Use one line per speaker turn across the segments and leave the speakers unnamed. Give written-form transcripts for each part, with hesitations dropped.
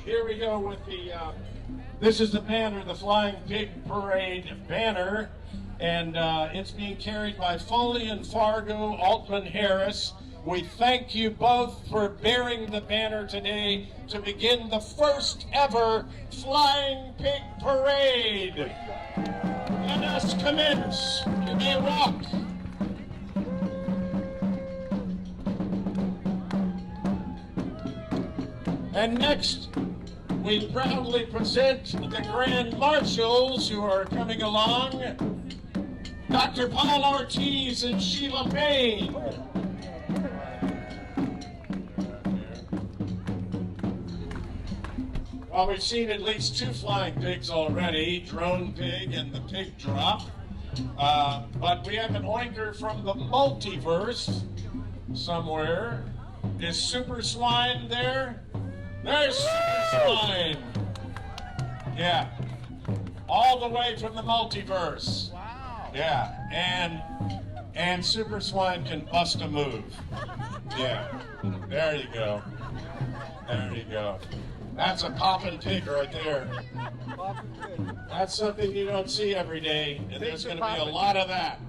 Here we go with the, this is the banner, the Flying Pig Parade banner, and it's being carried by Foley and Fargo, Altman Harris. We thank you both for bearing the banner today to begin the first ever Flying Pig Parade. Let us commence. You may walk. And next, we proudly present the Grand Marshals who are coming along, Dr. Paul Ortiz and Sheila Payne. Well, we've seen at least 2 flying pigs already, Drone Pig and the Pig Drop. But we have an oinker from the multiverse somewhere. Is Super Swine there? There's Super Swine. Yeah. All the way from the multiverse.
Wow.
Yeah. And Super Swine can bust a move. Yeah. There you go. There you go. That's a poppin' pig right there. That's something you don't see every day, and there's going to be a lot of that.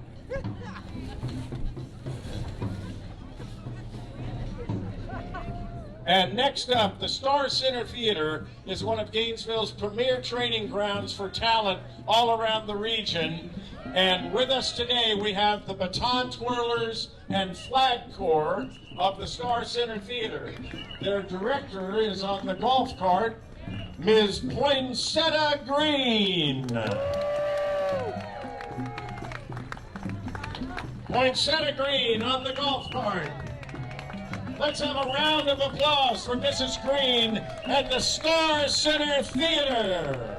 And next up, the Star Center Theater is one of Gainesville's premier training grounds for talent all around the region. And with us today, we have the baton twirlers and flag corps of the Star Center Theater. Their director is on the golf cart, Ms. Poinsettia Green. Poinsettia Green on the golf cart. Let's have a round of applause for Mrs. Green and the Star Center Theater.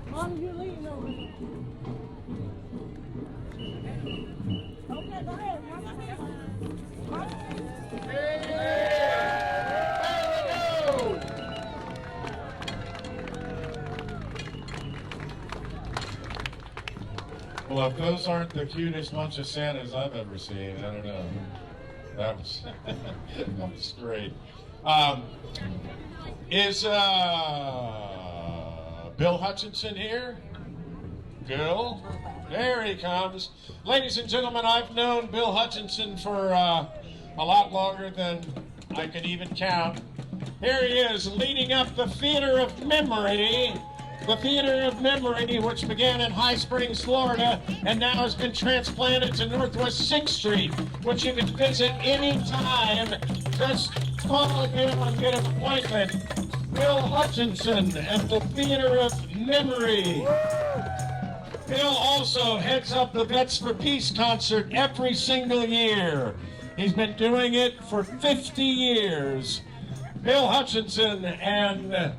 Mom, you're leading over. Okay, go ahead.
Well, if those aren't the cutest bunch of Santas I've ever seen, I don't know. That was that was great. Is Bill Hutchinson here? Bill? There he comes. Ladies and gentlemen, I've known Bill Hutchinson for a lot longer than I could even count. Here he is, leading up the Theater of Memory. The Theater of Memory, which began in High Springs, Florida, and now has been transplanted to Northwest 6th Street, which you can visit anytime. Just call him and get an appointment. Bill Hutchinson at the Theater of Memory. Bill also heads up the Vets for Peace concert every single year. He's been doing it for 50 years. Bill Hutchinson and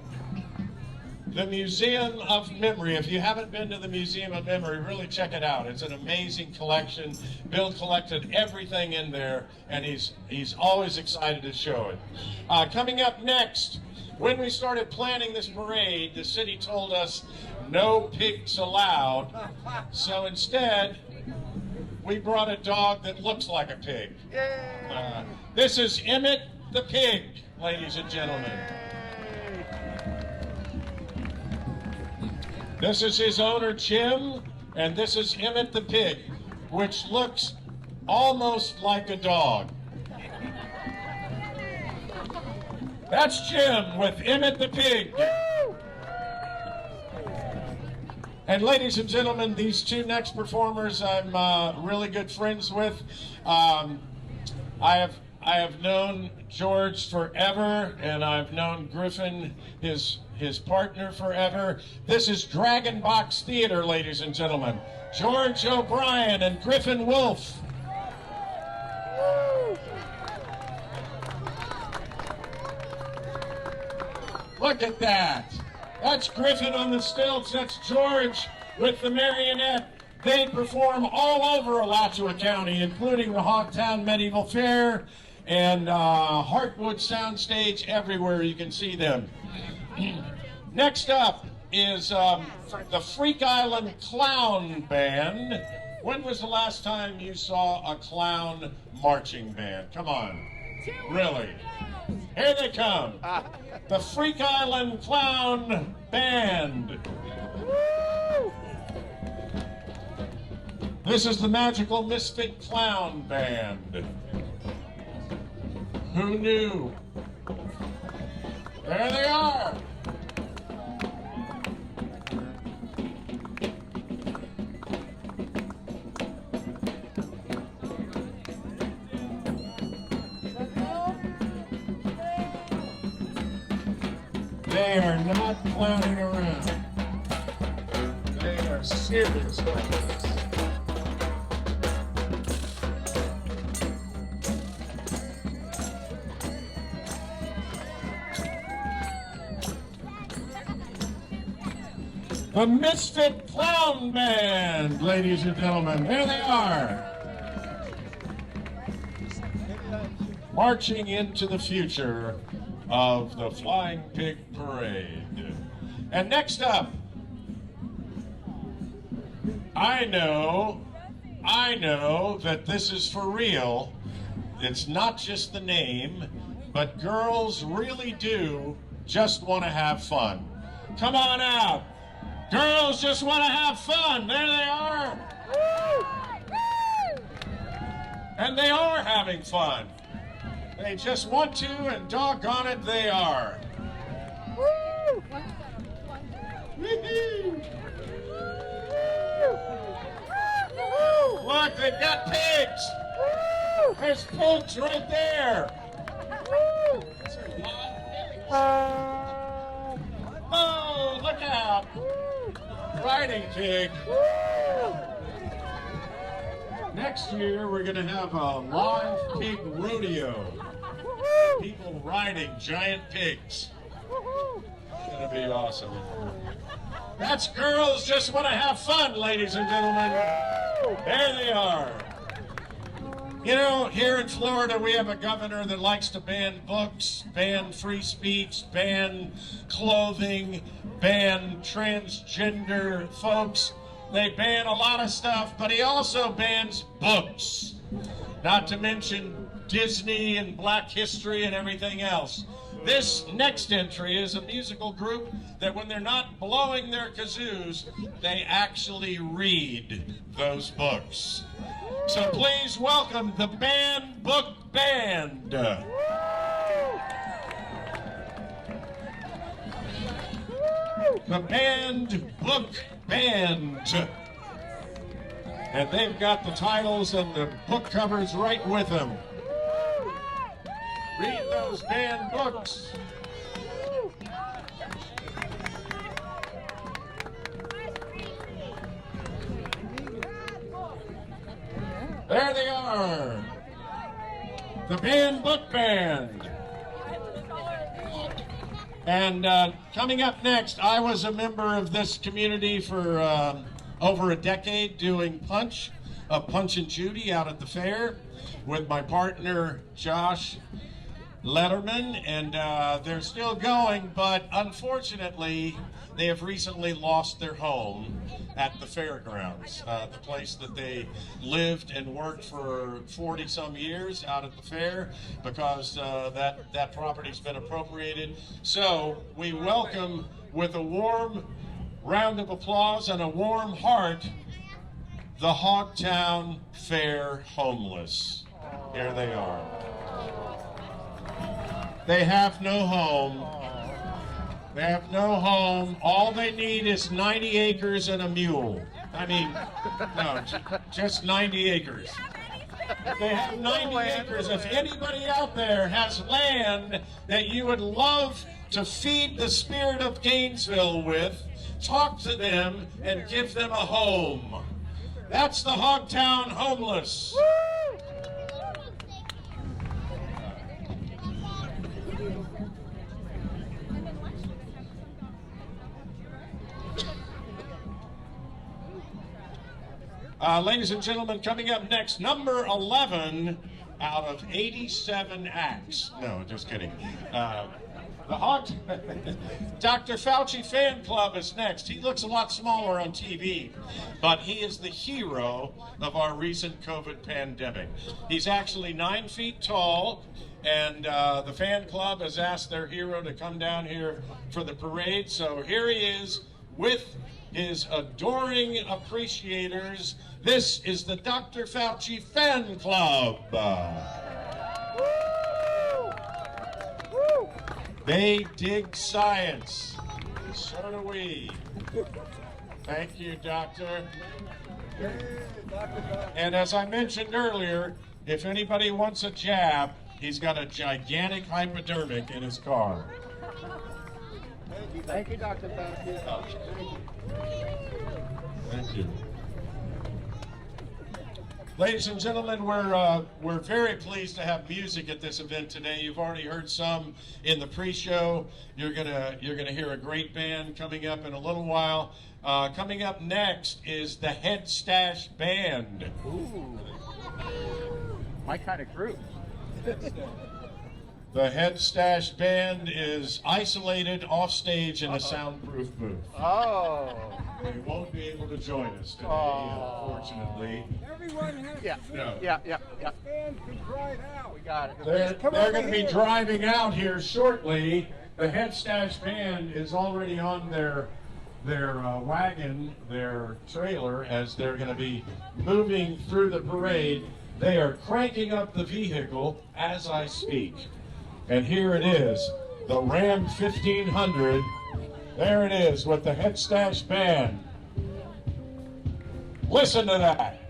the Museum of Memory. If you haven't been to the Museum of Memory, really check it out. It's an amazing collection. Bill collected everything in there, and he's always excited to show it. Coming up next, when we started planning this parade, the city told us no pigs allowed. So instead, we brought a dog that looks like a pig. This is Emmett the Pig, ladies and gentlemen. This is his owner, Jim, and this is Emmett the Pig, which looks almost like a dog. That's Jim with Emmett the Pig. And ladies and gentlemen, these 2 next performers I'm really good friends with. I have known George forever, and I've known Griffin, his partner, forever. This is Dragon Box Theater, ladies and gentlemen. George O'Brien and Griffin Wolf. Look at that. That's Griffin on the stilts. That's George with the marionette. They perform all over Alachua County, including the Hogtown Medieval Fair and Heartwood Soundstage. Everywhere you can see them. Next up is the Freak Island Clown Band. When was the last time you saw a clown marching band? Come on. Really? Here they come. The Freak Island Clown Band. This is the Magical Misfit Clown Band. Who knew? There they are. They are not clowning around. They are serious about this. The Misfit Clown Band, ladies and gentlemen. There they are. Marching into the future of the Flying Pig Parade. And next up, I know that this is for real. It's not just the name, but girls really do just want to have fun. Come on out. Girls just want to have fun. There they are. And they are having fun. They just want to, and doggone it, they are. Look, they've got pigs. There's pigs right there. Oh, look out. Riding pig. Next year, we're going to have a live pig rodeo. People riding giant pigs. It's going to be awesome. That's Girls Just Want to Have Fun, ladies and gentlemen. There they are. You know, here in Florida, we have a governor that likes to ban books, ban free speech, ban clothing, ban transgender folks. They ban a lot of stuff, but he also bans books. Not to mention Disney and Black history and everything else. This next entry is a musical group that when they're not blowing their kazoos, they actually read those books. So please welcome the Band Book Band. The Band Book Band. And they've got the titles and the book covers right with them. Read those banned books. There they are. The Band Book Band. And coming up next, I was a member of this community for over a decade doing Punch and Judy out at the fair with my partner, Josh Letterman, and they're still going, but unfortunately, they have recently lost their home at the fairgrounds, the place that they lived and worked for 40-some years out at the fair, because that property's been appropriated. So we welcome with a warm round of applause and a warm heart the Hogtown Fair Homeless. Here they are. They have no home. They have no home. All they need is 90 acres and a mule. I mean, no, just 90 acres. They have 90 acres. If anybody out there has land that you would love to feed the spirit of Gainesville with, talk to them and give them a home. That's the Hogtown Homeless. Ladies and gentlemen, coming up next, number 11 out of 87 acts. No, just kidding. The Hog Dr. Fauci fan club is next. He looks a lot smaller on TV, but he is the hero of our recent COVID pandemic. He's actually 9 feet tall, and the fan club has asked their hero to come down here for the parade. So here he is with his adoring appreciators. This is the Dr. Fauci fan club. They dig science. So do we. Thank you, Doctor. And as I mentioned earlier, if anybody wants a jab, he's got a gigantic hypodermic in his car.
Thank you, Dr. Fauci.
Thank you. Ladies and gentlemen, we're very pleased to have music at this event today. You've already heard some in the pre-show. You're gonna hear a great band coming up in a little while. Coming up next is the Head Stash Band.
Ooh, my kind of group.
The Head Stash Band is isolated offstage in a soundproof booth.
Oh.
They won't be able to join us today, unfortunately.
Everyone has
Yeah.
No.
Yeah.
stand to drive out.
We got it.
They're going to be driving out here shortly. The Head Stash Band is already on their wagon, their trailer, as they're going to be moving through the parade. They are cranking up the vehicle as I speak. And here it is, the Ram 1500. There it is with the Head Stash Band. Listen to that.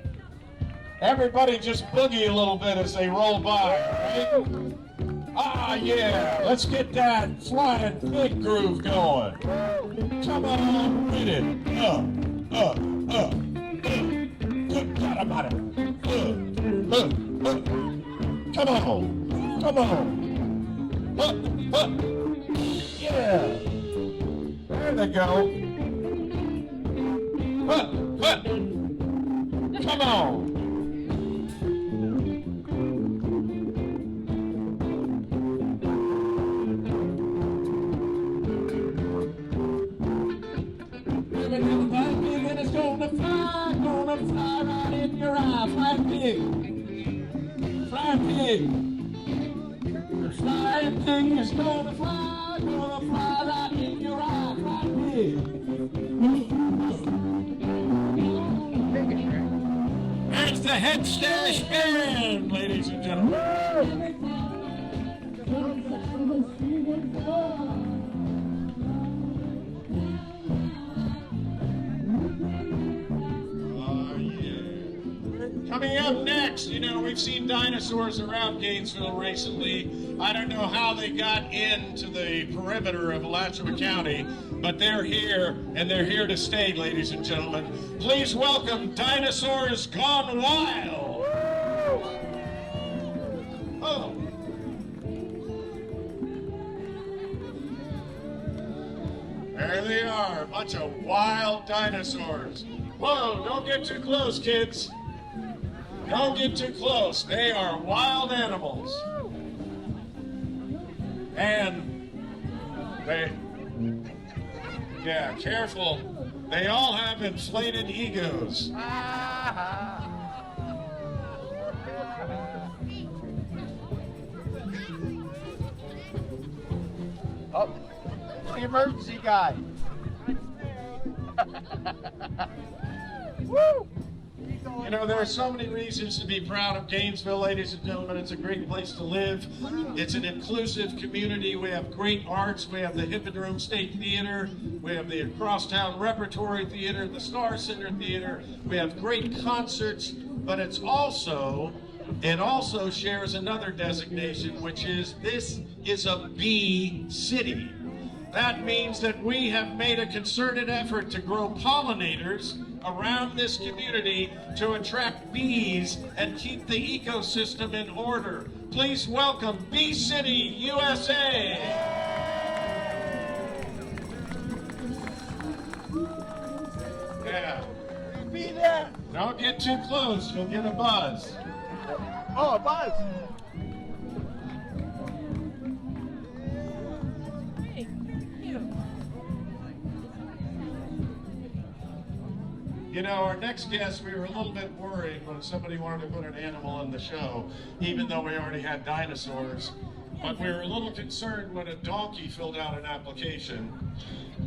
Everybody just boogie a little bit as they roll by, right? Ah, yeah. Let's get that flying pig groove going. Come on, hit it. Good God about it. Come on. Come on. Yeah. There they go. Come on. And it's gonna fly right in your eye. Flying pig. Flying pig. The flying pig is gonna fly right in your eye. Flying pig. There's the Head Stash Band, ladies and gentlemen. Coming up next, we've seen dinosaurs around Gainesville recently. I don't know how they got into the perimeter of Alachua County, but they're here, and they're here to stay, ladies and gentlemen. Please welcome Dinosaurs Gone Wild. Oh. There they are, a bunch of wild dinosaurs. Whoa, don't get too close, kids. Don't get too close. They are wild animals. And yeah, careful. They all have inflated egos.
Oh, the emergency guy. Woo!
There are so many reasons to be proud of Gainesville, ladies and gentlemen. It's a great place to live. It's an inclusive community. We have great arts. We have the Hippodrome State Theater. We have the Crosstown Repertory Theater, the Star Center Theater. We have great concerts, but it also shares another designation, which is this is a bee city. That means that we have made a concerted effort to grow pollinators around this community to attract bees and keep the ecosystem in order. Please welcome Bee City, USA. Yeah.
Be there.
Don't get too close, you'll get a buzz.
Oh, a buzz.
You know, our next guest, we were a little bit worried when somebody wanted to put an animal in the show, even though we already had dinosaurs. But we were a little concerned when a donkey filled out an application.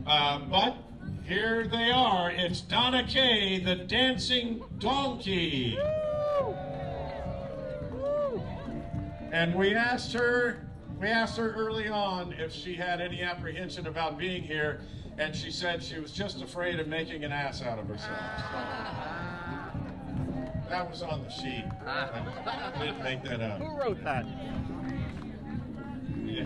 But here they are. It's Donna Kay, the dancing donkey. And we asked her early on if she had any apprehension about being here, and she said she was just afraid of making an ass out of herself. That was on the sheet. I didn't make that up.
Who wrote that?
Yeah.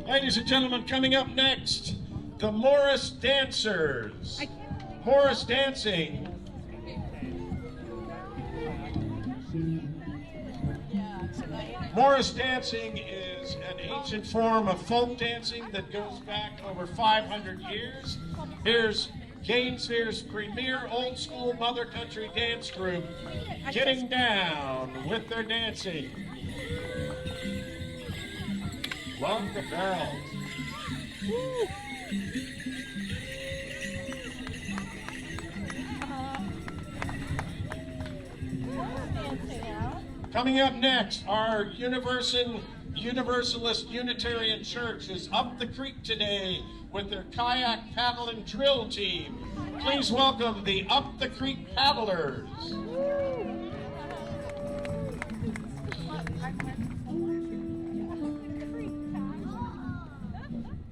Ladies and gentlemen, coming up next, the Morris Dancers. Morris dancing. Morris dancing is an ancient form of folk dancing that goes back over 500 years. Here's Gainesville's premier old school mother country dance group getting down with their dancing. Love the bells. Woo. Coming up next, our Universalist Unitarian Church is up the creek today with their kayak paddle and drill team. Please welcome the Up the Creek Paddlers.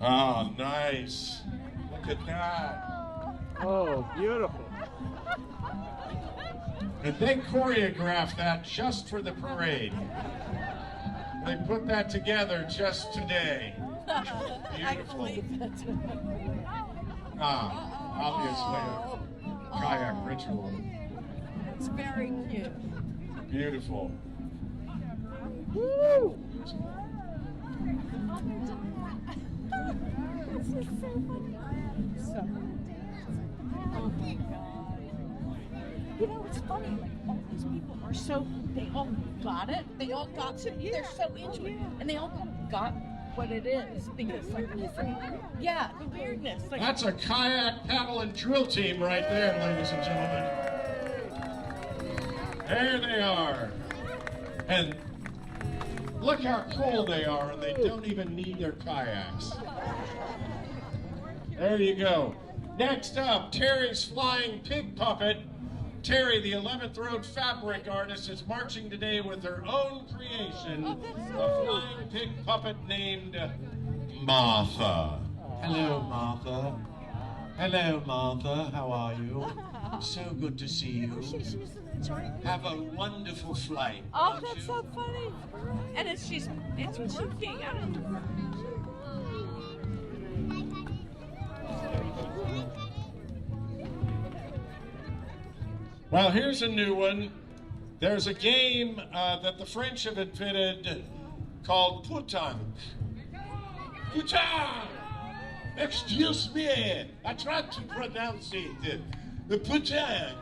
Oh, nice. Look at that.
Oh, beautiful.
And they choreographed that just for the parade. They put that together just today. Beautiful. Obviously a kayak ritual.
It's very cute.
Beautiful.
Woo! This is so funny. Oh my God. You know, it's funny, like, all these people are so, they all got it. They all got to, they're so into it. And they all got what it is. Because, like, yeah, the weirdness. Like,
That's a kayak paddle and drill team right there, ladies and gentlemen. There they are. And look how cool they are, and they don't even need their kayaks. There you go. Next up, Terry's Flying Pig Puppet. Terry, the 11th Road fabric artist, is marching today with her own creation, a flying pig puppet named Martha. Hello, Martha. Hello, Martha. How are you? So good to see you. Have a wonderful flight.
oh, that's so funny. And it's working. I don't know.
Well, here's a new one. There's a game that the French have invented called Putank. Putank! Excuse me. I tried to pronounce it. The Putank.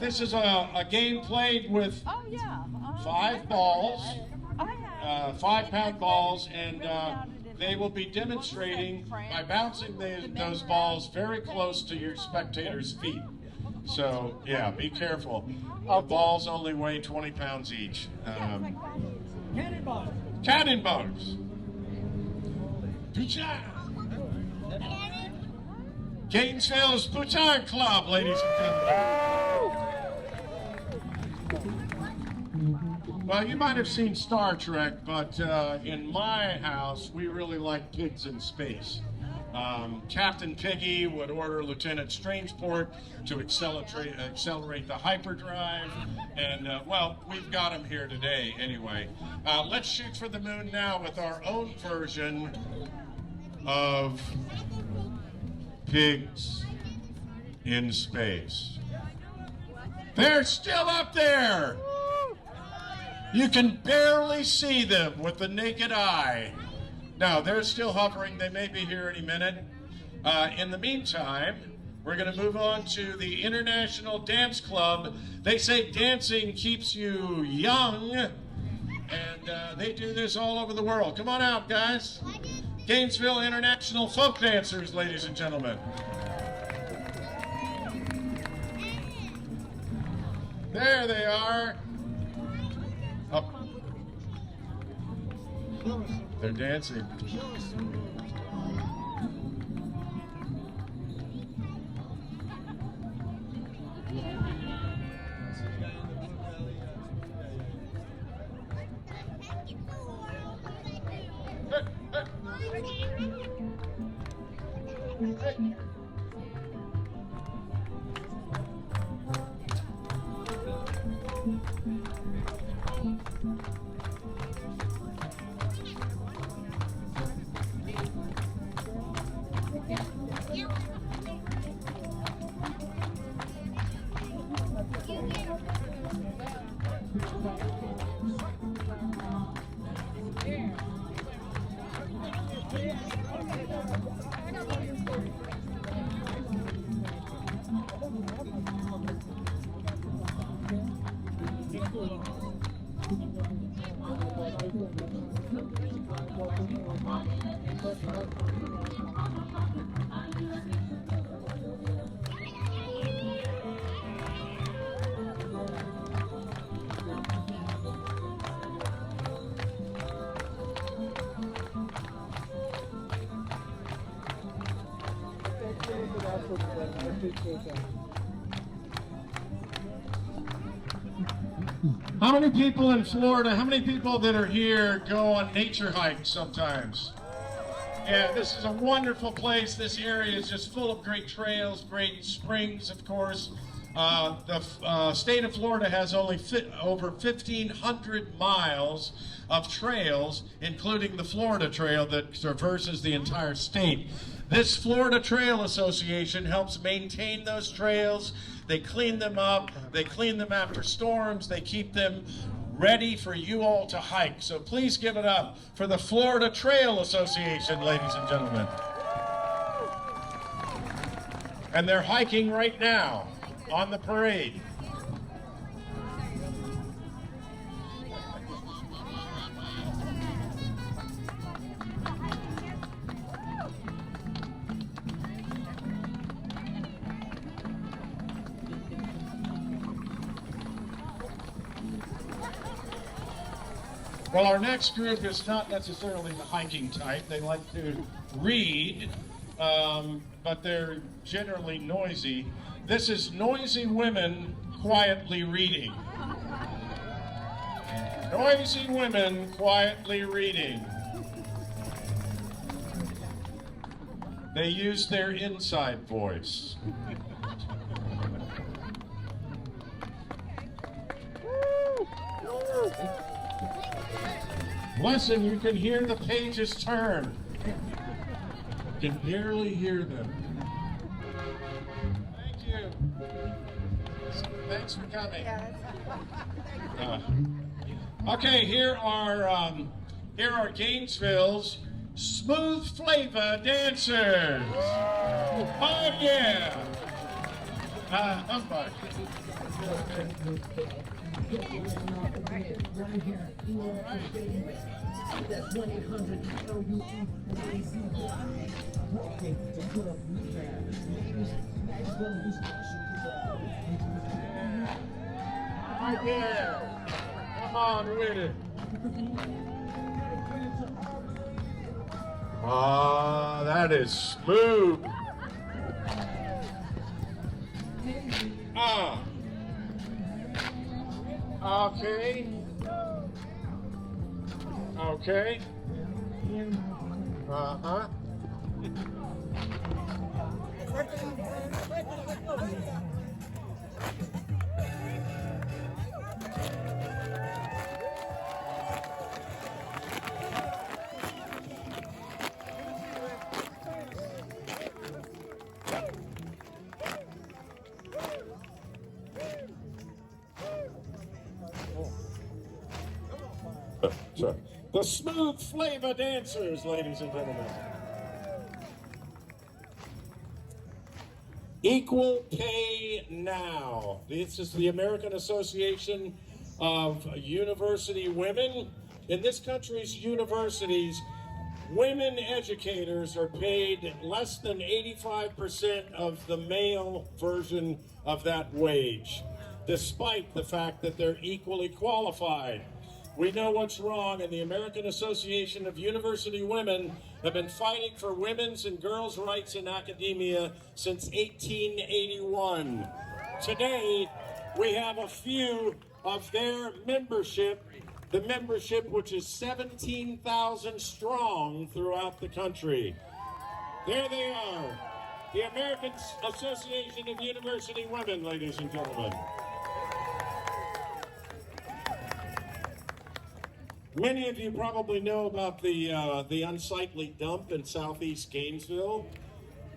This is a game played with
Oh, yeah.
5 balls,
I have.
5-pound balls, and they will be demonstrating by bouncing those balls very close to your spectators' feet. So, yeah, be careful. The balls only weigh 20 pounds each.
Cannonballs.
Cannonballs. Putain. Gainesville's Putain Club, ladies and gentlemen. Well, you might have seen Star Trek, but in my house, we really like pigs in space. Captain Piggy would order Lieutenant Strangeport to accelerate the hyperdrive, and well, we've got him here today anyway. Let's shoot for the moon now with our own version of pigs in space. They're still up there! You can barely see them with the naked eye. Now, they're still hovering. They may be here any minute. In the meantime, we're going to move on to the International Dance Club. They say dancing keeps you young, and they do this all over the world. Come on out, guys. Gainesville International Folk Dancers, ladies and gentlemen. There they are. Up. They're dancing. How many people in Florida, how many people that are here go on nature hikes sometimes? Yeah, this is a wonderful place. This area is just full of great trails, great springs, of course. The state of Florida has only over 1,500 miles of trails, including the Florida Trail that traverses the entire state. This Florida Trail Association helps maintain those trails. They clean them up, they clean them after storms, they keep them ready for you all to hike. So please give it up for the Florida Trail Association, ladies and gentlemen. And they're hiking right now on the parade. Well, our next group is not necessarily the hiking type. They like to read, but they're generally noisy. This is Noisy Women Quietly Reading. Noisy Women Quietly Reading. They use their inside voice. Listen, you can hear the pages turn. You can barely hear them. Thank you. Thanks for coming. Okay, here are Gainesville's smooth flavor dancers. Oh yeah. Humbug. Yeah. Come on with it. Ah, that is smooth. Ah. Okay. Okay. Uh-huh. Sorry. The smooth flavor dancers, ladies and gentlemen. Equal pay now. This is the American Association of University Women. In this country's universities, women educators are paid less than 85% of the male version of that wage, despite the fact that they're equally qualified. We know what's wrong, and the American Association of University Women have been fighting for women's and girls' rights in academia since 1881. Today, we have a few of their membership, the membership which is 17,000 strong throughout the country. There they are, the American Association of University Women, ladies and gentlemen. Many of you probably know about the unsightly dump in southeast Gainesville,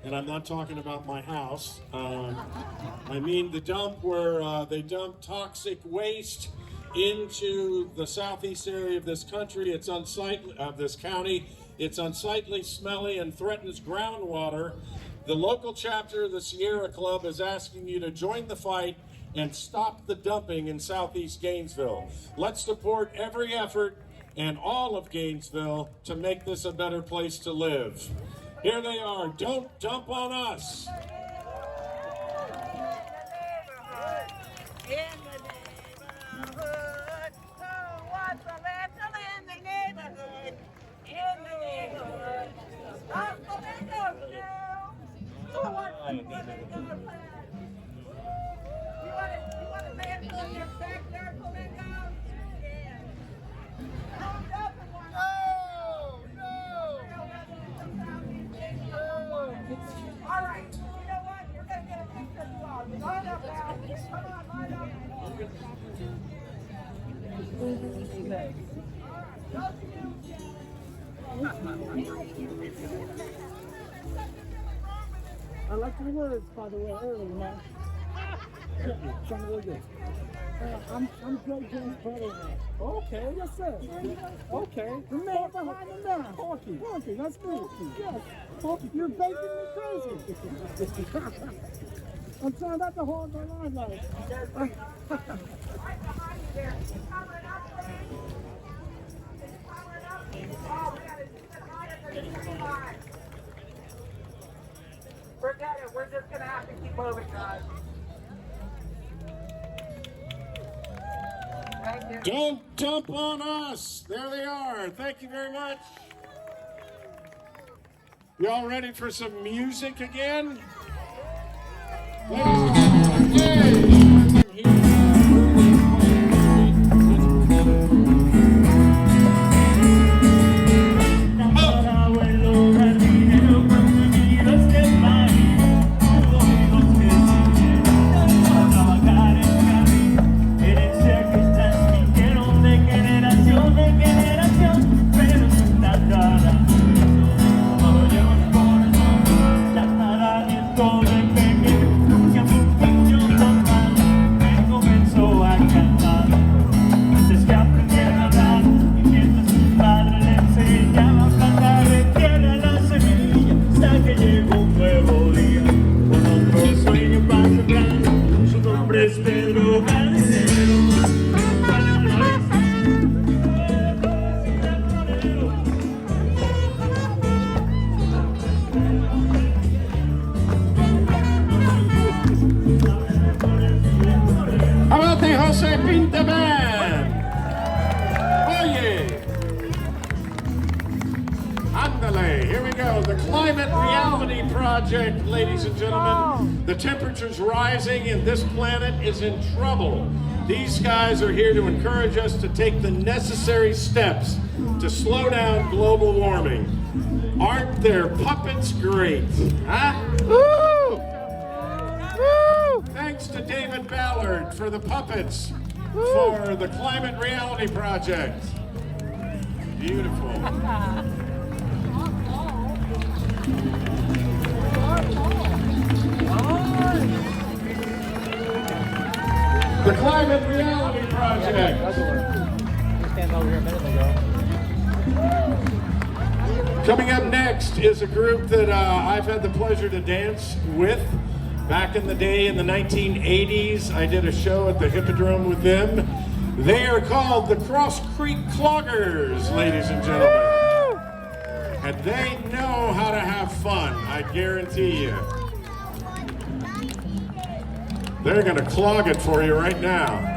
and I'm not talking about my house. I mean the dump where they dump toxic waste into the southeast area of this country. It's unsightly, of this county. It's unsightly, smelly, and threatens groundwater. The local chapter of the Sierra Club is asking you to join the fight and stop the dumping in southeast Gainesville. Let's support every effort and all of Gainesville to make this a better place to live. Here they are. Don't dump on us.
In the neighborhood, who wants a little in the neighborhood? In the neighborhood, Uncle Bingo's new. Who wants a little Bingo plan? You want a man in your backyard, Uncle Bingo? Yeah. Who doesn't want All right, you know what? You're going to get a picture of you all. Line up now. Come on, line up.
I like your words, by the way, earlier, man. Sound really good. I'm Greg James' brother-in-law. Okay, yes, sir. Okay. The man behind the man. Porky. Porky, that's me. Yes. Porky, you're making me crazy. I'm trying not to hold my line like
Right behind you there. Covering up, please. Covering up. Oh, we got to keep it higher than the line. Forget it. We're just going to have to keep moving, guys. Thank you.
Don't dump on us. There they are. Thank you very much. You all ready for some music again? Ladies and gentlemen, here we go. The Climate Reality Project, ladies and gentlemen. The temperature's rising and this planet is in trouble. These guys are here to encourage us to take the necessary steps to slow down global warming. Aren't their puppets great? Huh? Woo! Woo! Thanks to David Ballard for the puppets for the Climate Reality Project. Beautiful. The Climate Reality Project. Coming up next is a group that I've had the pleasure to dance with. Back in the day, in the 1980s, I did a show at the Hippodrome with them. They are called the Cross Creek Cloggers, ladies and gentlemen. And they know how to have fun, I guarantee you. They're gonna clog it for you right now.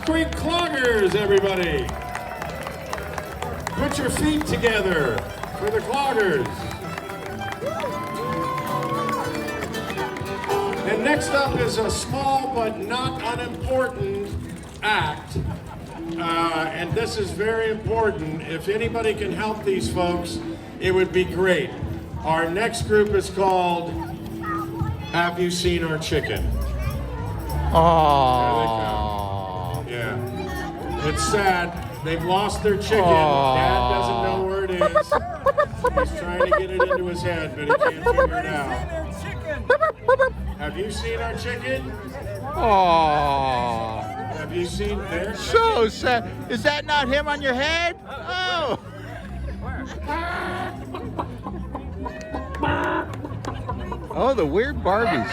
Creek Cloggers, everybody. Put your feet together for the Cloggers. And next up is a small but not unimportant act. And this is very important. If anybody can help these folks, it would be great. Our next group is called Have You Seen Our Chicken?
Aww.
Yeah, it's sad. They've lost their chicken. Dad doesn't know where it is. He's trying to get it into his head, but he can't figure it out. Have you seen our chicken?
Aww.
Have you seen their chicken?
So sad. Is that not him on your head? Oh. Oh, the weird Barbies.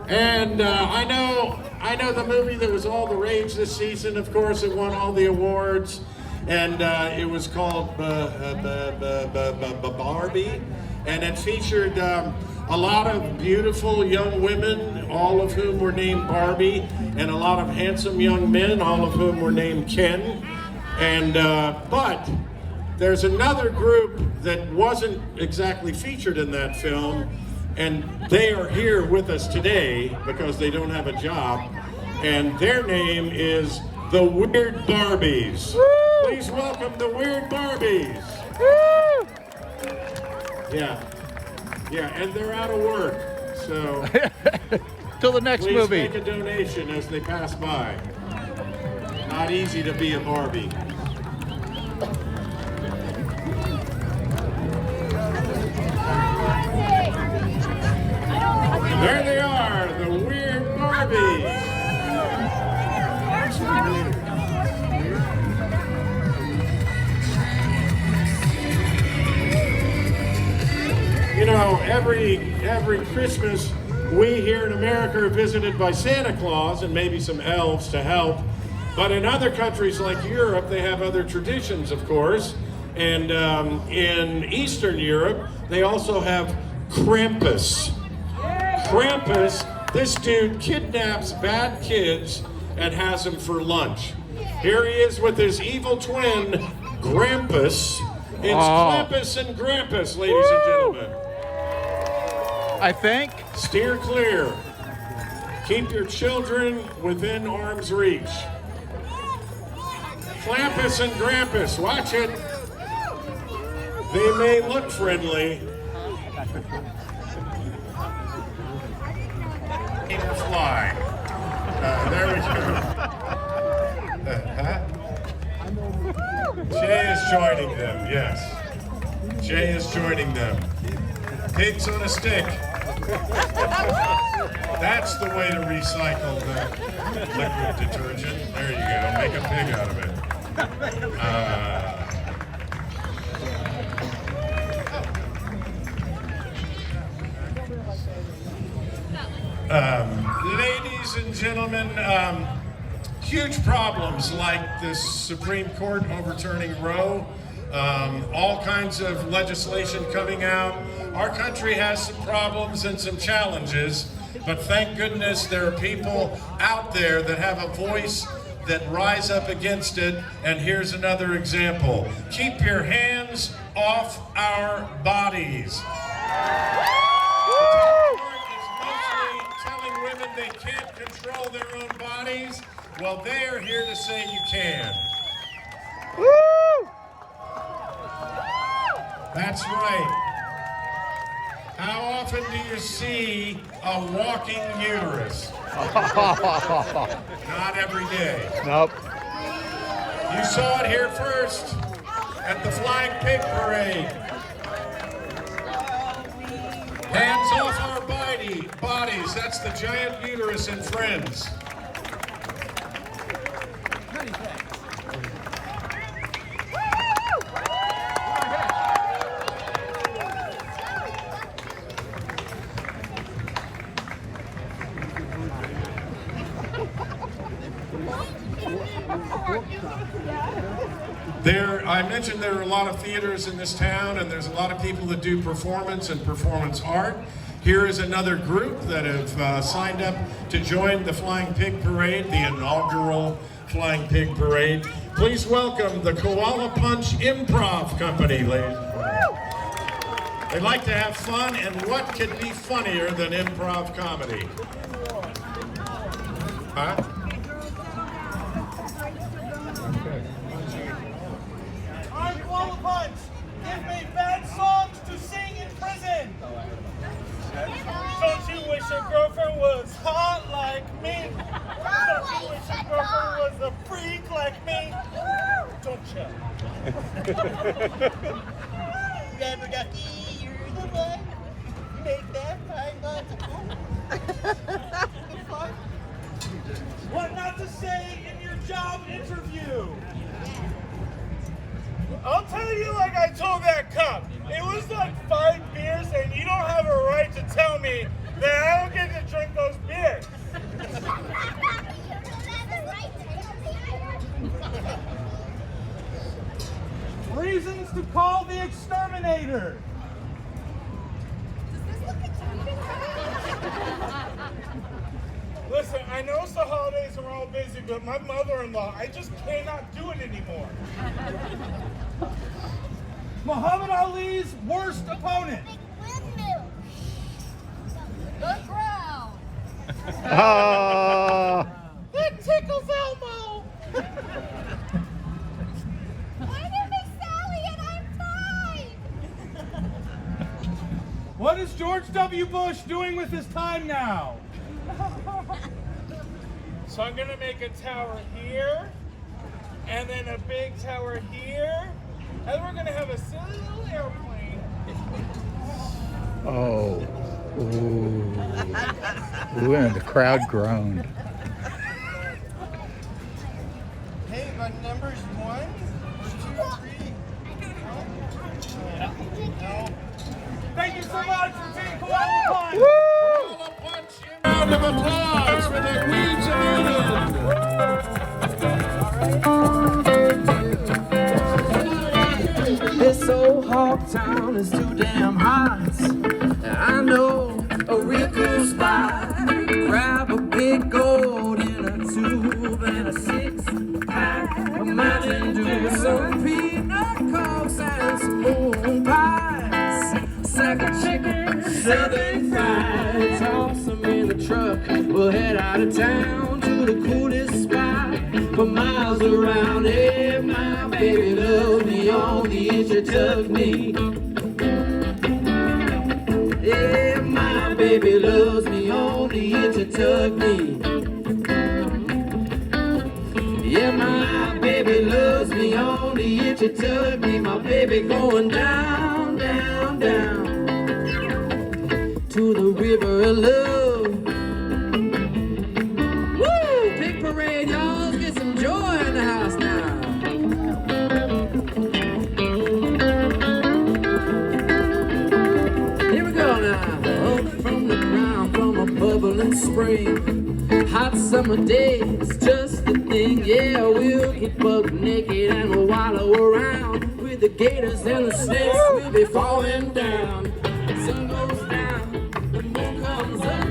And I know the movie that was all the rage this season. Of course, it won all the awards, and it was called Barbie, and it featured a lot of beautiful young women, all of whom were named Barbie, and a lot of handsome young men, all of whom were named Ken. And but there's another group that wasn't exactly featured in that film. And they are here with us today because they don't have a job. And their name is the Weird Barbies. Woo! Please welcome the Weird Barbies.
Woo!
Yeah, and they're out of work. So
till the next
please
movie.
Make a donation as they pass by. Not easy to be a Barbie. There they are, the Weird Barbies. You know, every Christmas, we here in America are visited by Santa Claus and maybe some elves to help. But in other countries like Europe, they have other traditions, of course. And in Eastern Europe, they also have Krampus. Krampus, this dude kidnaps bad kids and has them for lunch. Here he is with his evil twin, Grampus. It's Krampus and Grampus, ladies and gentlemen.
I think.
Steer clear. Keep your children within arm's reach. Krampus and Grampus, watch it. They may look friendly. Fly. There we go. Jay is joining them, yes. Jay is joining them. Pigs on a stick. That's the way to recycle the liquid detergent. There you go. Make a pig out of it. Ladies and gentlemen, huge problems like this Supreme Court overturning Roe, all kinds of legislation coming out. Our country has some problems and some challenges, but thank goodness there are people out there that have a voice that rise up against it. And here's another example. Keep your hands off our bodies. Mostly telling women they can't control their own bodies. Well, they are here to say you can.
Woo!
That's right. How often do you see a walking uterus? Not every day.
Nope.
You saw it here first at the Flying Pig Parade. Hands off our bodies. That's the giant uterus in Friends. I mentioned there are a lot of theaters in this town, and there's a lot of people that do performance and performance art. Here is another group that have signed up to join the Flying Pig Parade, the inaugural Flying Pig Parade. Please welcome the Koala Punch Improv Company, ladies. They like to have fun, and what could be funnier than improv comedy? Huh?
I'm Koala Punch. Give me bad songs to sing in prison. Don't you wish your girlfriend was hot like me? Don't you wish your girlfriend was a freak like me? Don't you? You're the one. Make that time logical. What not to say in your job interview? I'll tell you like I told that cop. It was like 5 beers and you don't have a right to tell me that I don't get to drink those beers. Reasons to call the exterminator. Listen, I know the holidays are all busy, but my mother-in-law, I just cannot do it anymore. Muhammad Ali's worst opponent.
The crowd.
It tickles Elmo.
My name is Sally and I'm 5.
What is George W. Bush doing with his time now? So I'm gonna make a tower here, and then a big tower here, and we're gonna have a silly little airplane.
Oh. Ooh. Ooh, and the crowd groaned.
Hey, my number's 1, 2, 3. No. Thank you so much for being Koala Punch.
Koala Punch, round of applause for the Queens of England.
This old hog town is too damn hot. I know a real cool spot. Grab a big gold in a tube and a 6-pack of Mountain Dew with some peanut cokes and some moon pies. Sack of chicken, southern fried. Toss them in the truck. We'll head out of town to the coolest spot for miles around. If my baby loves me on the itch you tuck me. If my baby loves me on the itch you tuck me. Yeah, my baby loves me on the itch you tuck me. My baby going down, down, down to the river of love. Woo! Pig parade, y'all. Let's get some joy in the house now. Here we go now. Up from the ground, from a bubbling spring. Hot summer days, just the thing. Yeah, we'll get buck naked and we'll wallow around. With the gators and the snakes, we'll be falling down. Sun goes down, the moon comes up.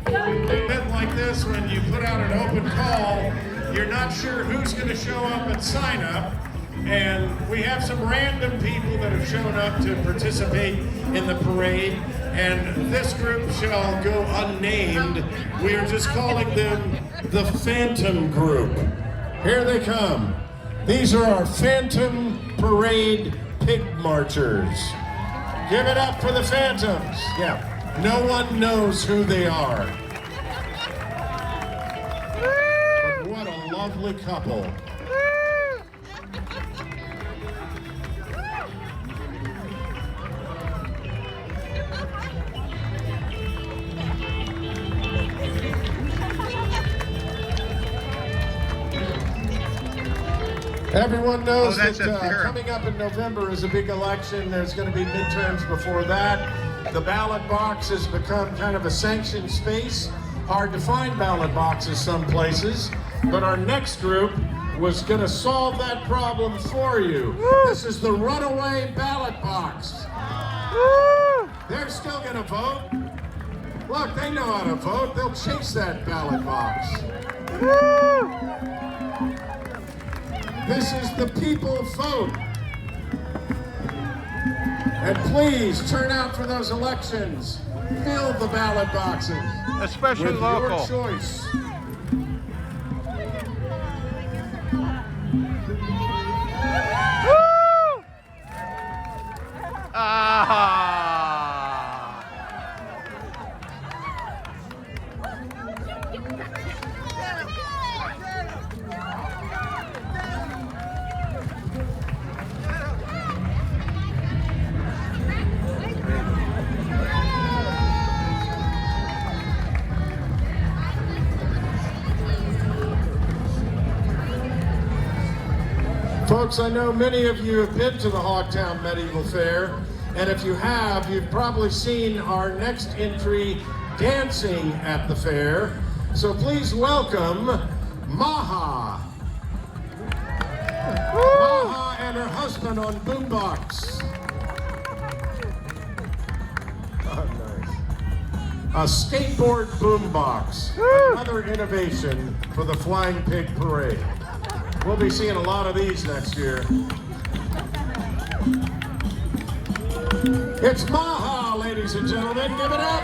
A bit like this, when you put out an open call, you're not sure who's going to show up and sign up. And we have some random people that have shown up to participate in the parade. And this group shall go unnamed. We are just calling them the Phantom Group. Here they come. These are our Phantom Parade Pig Marchers. Give it up for the Phantoms. Yeah, no one knows who they are. But what a lovely couple. Everyone knows that coming up in November is a big election. There's going to be midterms before that. The ballot box has become kind of a sanctioned space. Hard to find ballot boxes some places. But our next group was going to solve that problem for you. This is the runaway ballot box. They're still going to vote. Look, they know how to vote. They'll chase that ballot box. This is the people vote. And please turn out for those elections. Fill the ballot boxes.
Especially
with
local.
your choice. Folks, I know many of you have been to the Hogtown Medieval Fair, and if you have, you've probably seen our next entry dancing at the fair. So please welcome Maha. Maha and her husband on boombox. Oh, nice. A skateboard boombox, another innovation for the Flying Pig Parade. We'll be seeing a lot of these next year. It's Maha, ladies and gentlemen. Give it up.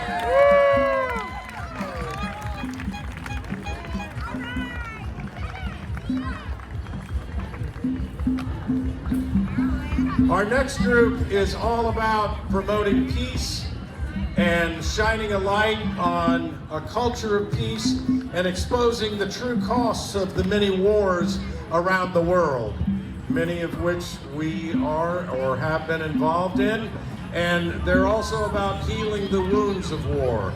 Our next group is all about promoting peace and shining a light on a culture of peace and exposing the true costs of the many wars around the world, many of which we are or have been involved in, and they're also about healing the wounds of war.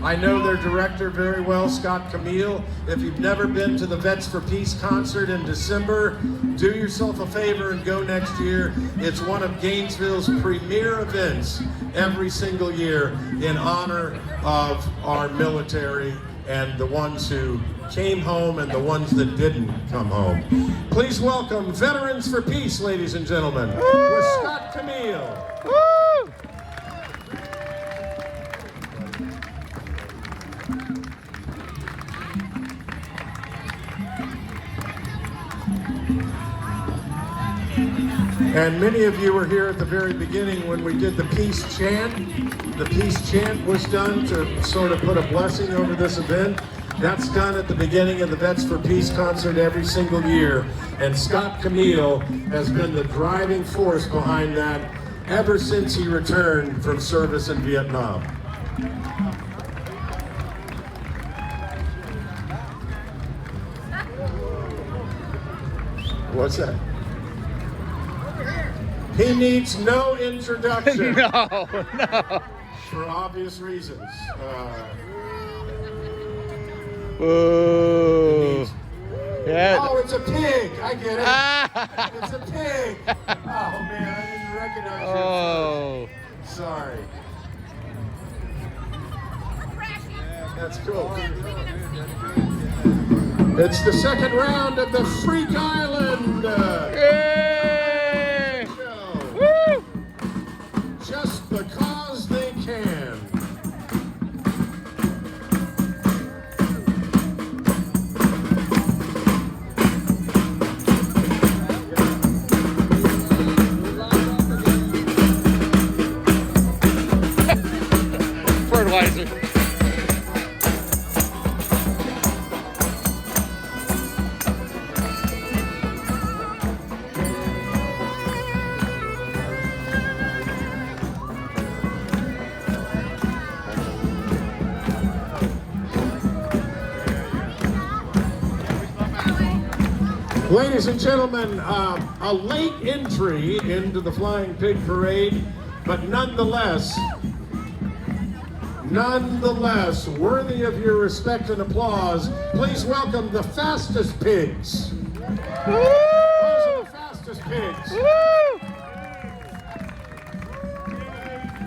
I know their director very well, Scott Camille. If you've never been to the Vets for Peace concert in December, do yourself a favor and go next year. It's one of Gainesville's premier events every single year in honor of our military and the ones who came home and the ones that didn't come home. Please welcome Veterans for Peace, ladies and gentlemen, with Scott Camille. And many of you were here at the very beginning when we did the peace chant. The peace chant was done to sort of put a blessing over this event. That's done at the beginning of the Vets for Peace concert every single year. And Scott Camille has been the driving force behind that ever since he returned from service in Vietnam. What's that? He needs no introduction.
No.
For obvious reasons.
Ooh. Yeah.
Oh, it's a pig. I get it. It's a pig. Oh, man, I didn't recognize you.
Oh.
Sorry. That's cool. It's the second round of the Freak Island.
Yay! Woo!
Just because they can.
equalizer.
Ladies and gentlemen, a late entry into the Flying Pig Parade, but nonetheless worthy of your respect and applause. Please welcome the fastest pigs. Those are the fastest pigs.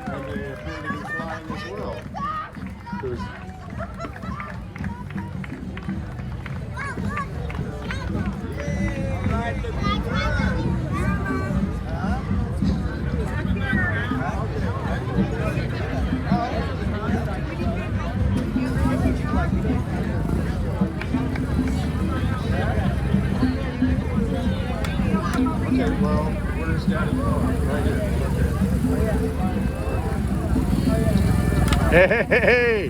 And they appear to be flying as well. Okay, well, where's Daddy going? Right here.
Hey!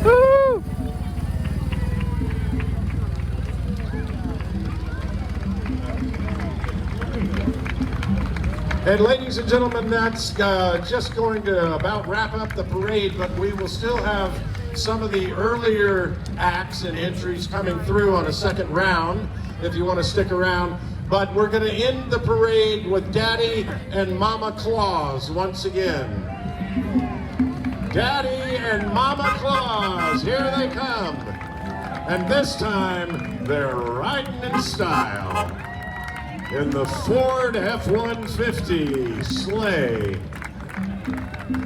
Woo!
And ladies and gentlemen, that's just going to about wrap up the parade, but we will still have some of the earlier acts and entries coming through on a second round, if you want to stick around. But we're going to end the parade with Daddy and Mama Claus once again. Daddy and Mama Claus, here they come. And this time, they're riding in style in the Ford F-150 sleigh.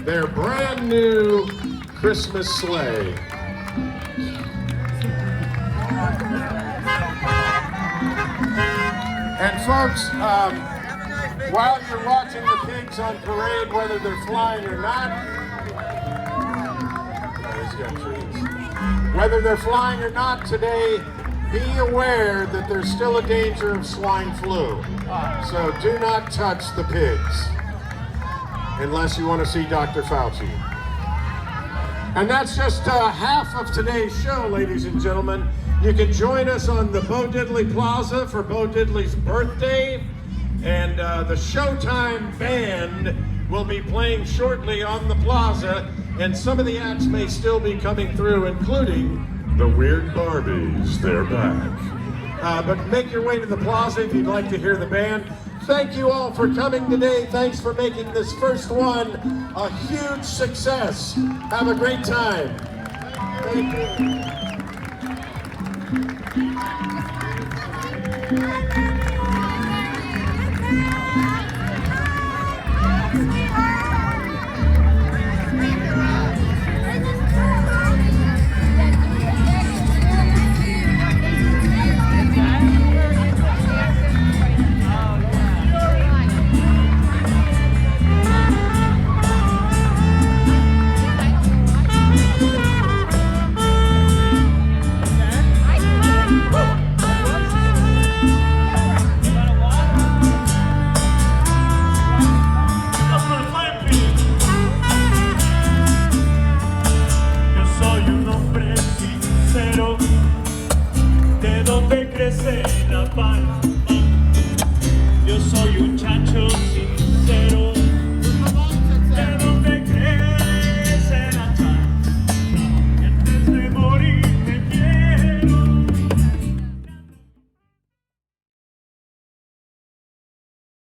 Their brand new Christmas sleigh. And folks, while you're watching the pigs on parade, whether they're flying or not, whether they're flying or not today, be aware that there's still a danger of swine flu. So do not touch the pigs unless you want to see Dr. Fauci. And that's just half of today's show, ladies and gentlemen. You can join us on the Bo Diddley Plaza for Bo Diddley's birthday. And the Showtime Band will be playing shortly on the plaza. And some of the acts may still be coming through, including the Weird Barbies. They're back. But make your way to the plaza if you'd like to hear the band. Thank you all for coming today. Thanks for making this first one a huge success. Have a great time. Thank you.